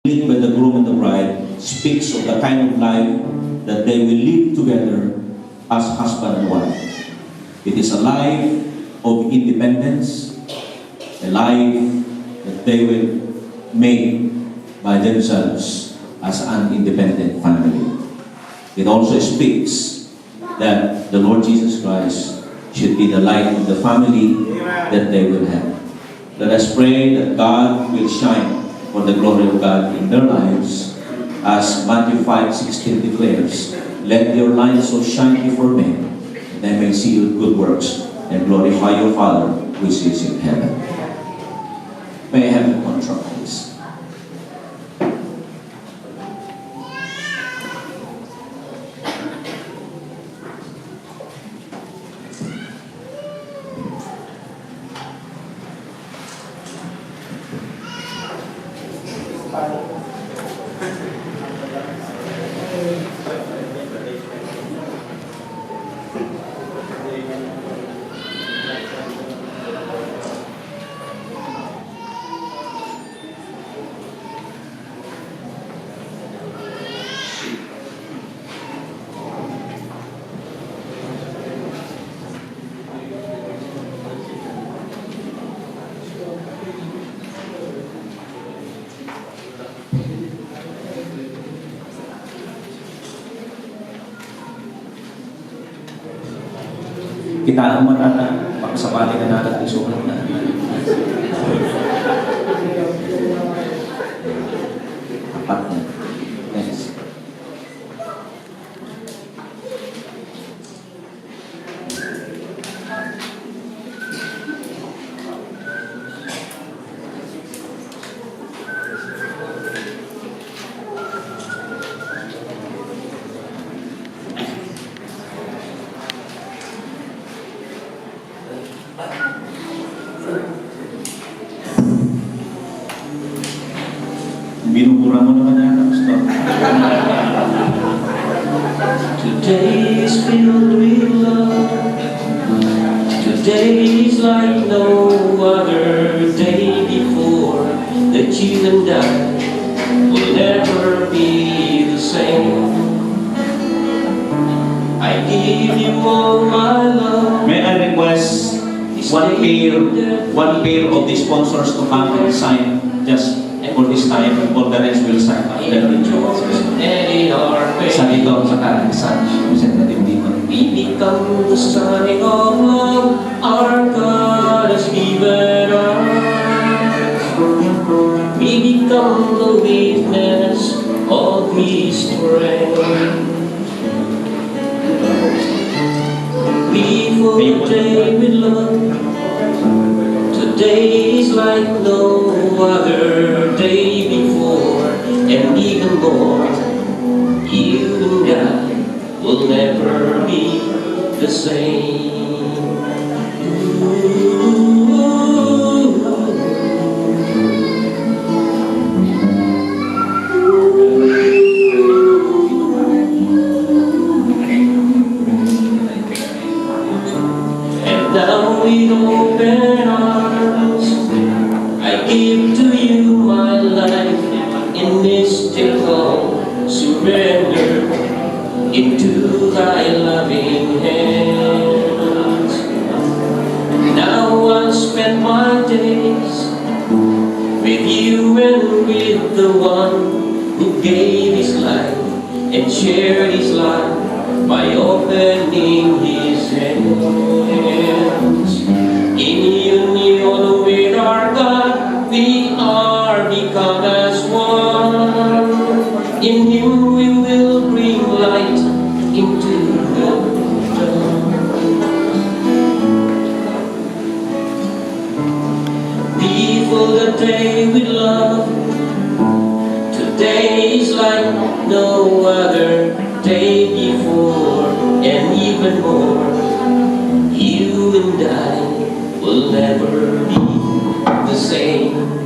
Lead by the groom and the bride speaks of the kind of life that they will live together as husband and wife. It is a life of independence, a life that they will make by themselves as an independent family. It also speaks that the Lord Jesus Christ should be the light of the family that they will have. Let us pray that God will shine for the glory of God in their lives, as Matthew 5:16 declares, "Let your light so shine before men, that they may see your good works and glorify your Father which is in heaven." May I have the contract, please? Kita naman na pakasapati na natin isulat na. Apat na. Thanks. Binubura mo naman yata, Pastor. Today is filled with love. Today is like no other day before. That you and I will never be the same. I give you all my love. May I request one pair of the sponsors to come and sign just for this time, and all the rest will sign after the And in our Sa faith, dito, sa representative dito. we become the sign of love our God has given us. We become the witness of His strength. We for the day with love. Today is like no other day before, and even more, you and I will never be the same. And now with open arms, I give to you my life in mystical surrender into thy loving hands. Now I'll spend my days with you and with the one who gave his life and shared his life by opening his hands. In union with our God, we are become as one. In Him we will bring light into the dawn. We fill the day with love. Today is like no other day before, and even more, you and I will never be the same.